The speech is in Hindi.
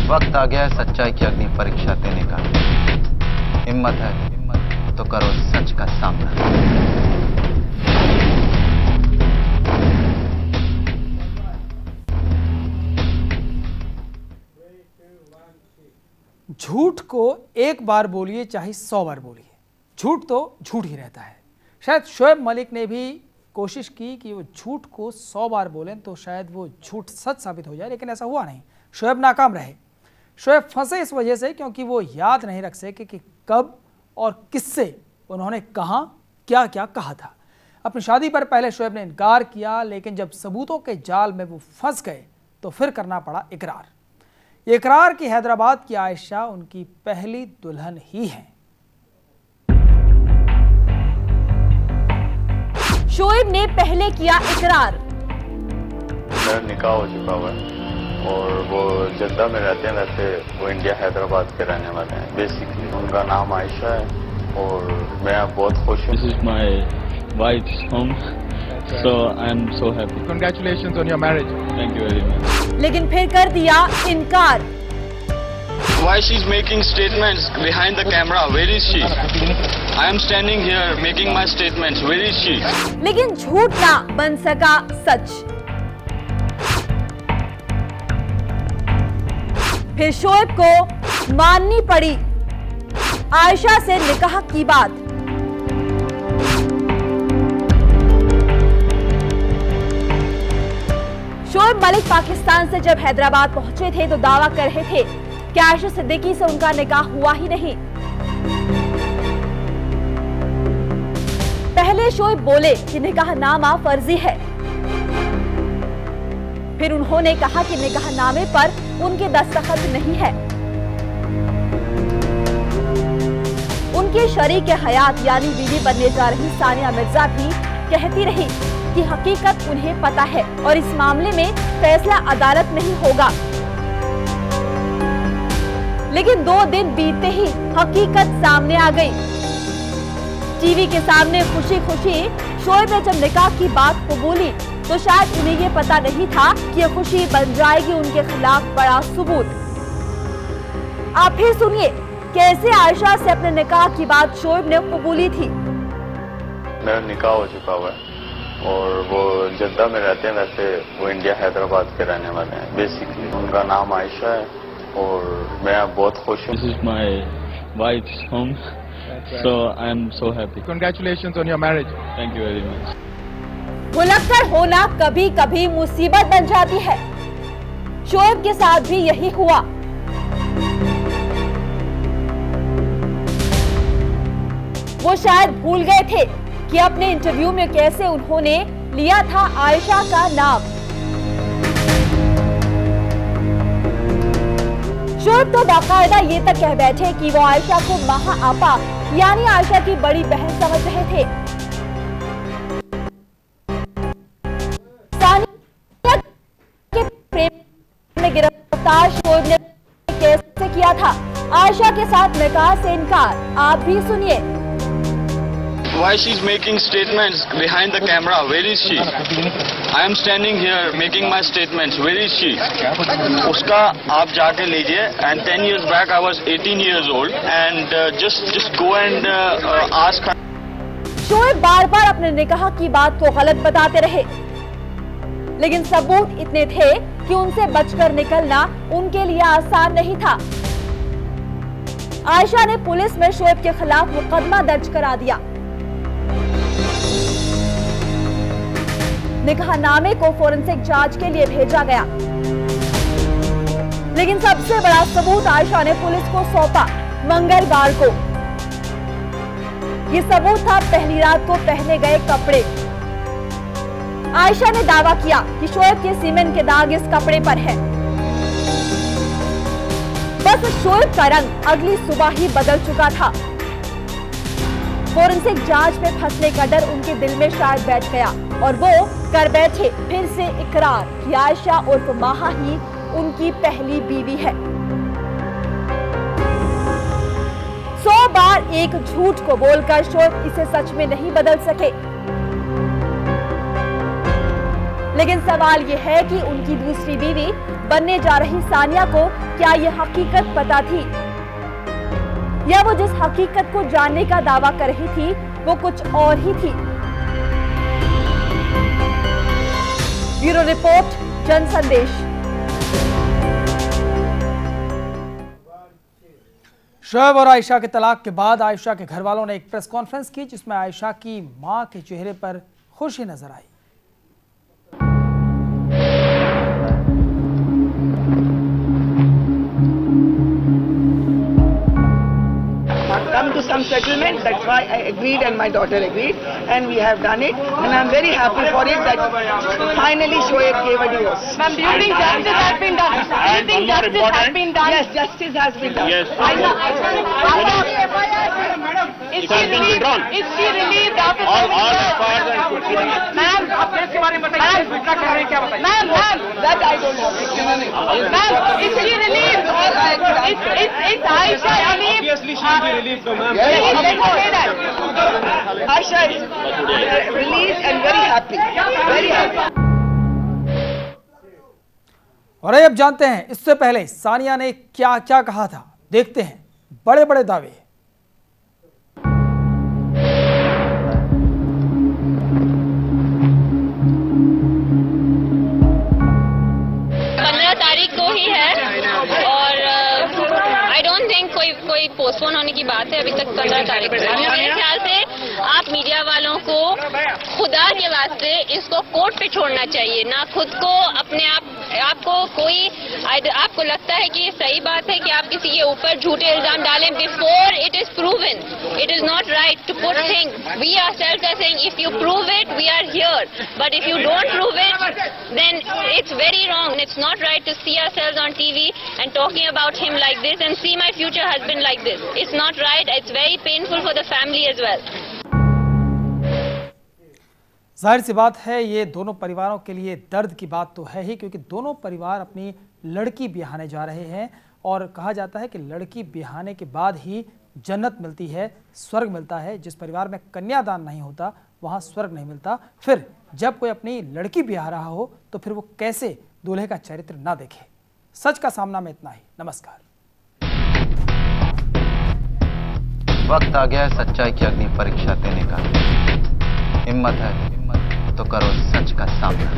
वक्त आ गया है सच्चाई की अग्नि परीक्षा देने का। हिम्मत है तो करो सच का सामना। झूठ को एक बार बोलिए चाहे 100 बार बोलिए, झूठ तो झूठ ही रहता है। शायद शोएब मलिक ने भी कोशिश की कि वो झूठ को 100 बार बोलें तो शायद वो झूठ सच साबित हो जाए, लेकिन ऐसा हुआ नहीं। शोएब नाकाम रहे। शोएब फंसे इस वजह से क्योंकि वो याद नहीं रख सके कि कब और किससे उन्होंने कहाँ क्या क्या कहा था। अपनी शादी पर पहले शोएब ने इनकार किया, लेकिन जब सबूतों के जाल में वो फंस गए तो फिर करना पड़ा इकरार। ये इकरार कि हैदराबाद की आयशा उनकी पहली दुल्हन ही है। शोएब ने पहले किया इकरार। मेरा निकाह हो चुका हुआ है और वो जद्दा में रहते हैं, वैसे वो इंडिया हैदराबाद के रहने वाले हैं। बेसिकली उनका नाम आयशा है और मैं बहुत खुश हूँ। This is my wife's home, so I am so happy. Congratulations on your marriage. Thank you very much. लेकिन फिर कर दिया इनकार। Why she's making statements behind the camera? Where is she? I am standing here making my statements. Where is she? लेकिन झूठ ना बन सका सच। फिर शोएब को माननी पड़ी आयशा से निकाह की बात। शोएब मलिक पाकिस्तान से जब हैदराबाद पहुंचे थे तो दावा कर रहे थे कि आयशा सिद्दीकी से उनका निकाह हुआ ही नहीं। पहले शोएब बोले कि निकाहनामा फर्जी है, फिर उन्होंने कहा कि निकाहनामे पर उनके दस्तखत नहीं है। उनके शरीक हयात यानी बीवी बनने जा रही सानिया मिर्जा भी कहती रही कि हकीकत उन्हें पता है और इस मामले में फैसला अदालत में ही होगा। लेकिन 2 दिन बीतते ही हकीकत सामने आ गई। टीवी के सामने खुशी खुशी शोएब ने जब निकाह की बात कबूली तो शायद उन्हें ये पता नहीं था कि यह खुशी बन जाएगी उनके खिलाफ बड़ा सबूत। आप फिर सुनिए कैसे आयशा से अपने निकाह की बात शोएब ने कबूली थी। मेरा निकाह हो चुका हुआ है और वो जद्दा में रहते हैं, वैसे वो इंडिया हैदराबाद के रहने वाले हैं। बेसिकली उनका नाम आयशा है और मैं बहुत खुश हूँ। This is my wife's home, so I am so happy. Congratulations on your marriage. Thank you very much. मुलक्कर होना कभी कभी मुसीबत बन जाती है। शोएब के साथ भी यही हुआ। वो शायद भूल गए थे कि अपने इंटरव्यू में कैसे उन्होंने लिया था आयशा का नाम। शोएब तो बाकायदा ये तक कह बैठे कि वो आयशा को महा आपा यानी आयशा की बड़ी बहन समझ रहे थे। सानिया के प्रेम में गिरफ्तार शोएब ने कैसे किया था आयशा के साथ निकाह से इनकार, आप भी सुनिए। Why she's making statements behind the camera? Where is she? I am standing here making my statements. Where is she? उसका आप जाके लीजिए। And 10 years back I was 18 years old and just go and ask her. Shoaib बार बार अपने निकाह की बात को गलत बताते रहे, लेकिन सबूत इतने थे कि उनसे बचकर निकलना उनके लिए आसान नहीं था। आयशा ने पुलिस में शोएब के खिलाफ मुकदमा दर्ज करा दिया। निकाहनामे को फोरेंसिक जांच के लिए भेजा गया, लेकिन सबसे बड़ा सबूत आयशा ने पुलिस को सौंपा मंगलवार को। ये सबूत था पहली रात को पहने गए कपड़े। आयशा ने दावा किया कि शोएब के सीमेंट के दाग इस कपड़े पर है। बस शोएब का रंग अगली सुबह ही बदल चुका था। फोरेंसिक जांच में फंसने का डर उनके दिल में शायद बैठ गया और वो कर बैठे फिर से इकरार कि आयशा उर्फ माहा ही उनकी पहली बीवी है। 100 बार एक झूठ को बोलकर शोएब इसे सच में नहीं बदल सके, लेकिन सवाल ये है कि उनकी दूसरी बीवी बनने जा रही सानिया को क्या ये हकीकत पता थी, या वो जिस हकीकत को जानने का दावा कर रही थी वो कुछ और ही थी। ब्यूरो रिपोर्ट, जन संदेश। शोएब और आयशा के तलाक के बाद आयशा के घर वालों ने एक प्रेस कॉन्फ्रेंस की जिसमें आयशा की मां के चेहरे पर खुशी नजर आई। Come to some settlement. That's why I agreed and my daughter agreed, and we have done it. And I'm very happy for it that finally Shoaib gave a divorce. Ma'am, do you think justice has been done? Do you think justice has been done? Yes, justice has been done. Is she relieved? Is she relieved after Ma'am, That I don't know. Ma'am, is she relieved? Is Aisha relieved? Obviously she will be relieved from ma'am. Please let her say that. Aisha is relieved and very happy. Very happy. और अब जानते हैं इससे पहले सानिया ने क्या क्या कहा था। देखते हैं बड़े बड़े दावे। तारीख को ही है और आई डोंट थिंक कोई पोस्टपोन होने की बात है। अभी तक 15 तारीख है। मेरे ख्याल से आप मीडिया वालों को खुदा के वास्ते इसको कोर्ट पे छोड़ना चाहिए, ना खुद को अपने आपको लगता है कि ये सही बात है कि आप किसी के ऊपर झूठे इल्जाम डालें before it is proven. It is not right to put thing. We are self are saying if you prove it we are here, but if you don't prove it then it's very wrong. It's not right to see ourselves on TV and talking about him like this and see my future husband like this. It's not right. It's very painful for the family as well. जाहिर सी बात है ये दोनों परिवारों के लिए दर्द की बात तो है ही, क्योंकि दोनों परिवार अपनी लड़की ब्याहने जा रहे हैं और कहा जाता है कि लड़की ब्याहने के बाद ही जन्नत मिलती है, स्वर्ग मिलता है। जिस परिवार में कन्यादान नहीं होता वहाँ स्वर्ग नहीं मिलता। फिर जब कोई अपनी लड़की ब्याह रहा हो तो फिर वो कैसे दूल्हे का चरित्र ना देखे। सच का सामना में इतना ही। नमस्कार। वक्त आ गया है सच्चाई की अग्नि परीक्षा देने का। हिम्मत है तो करो सच का सामना।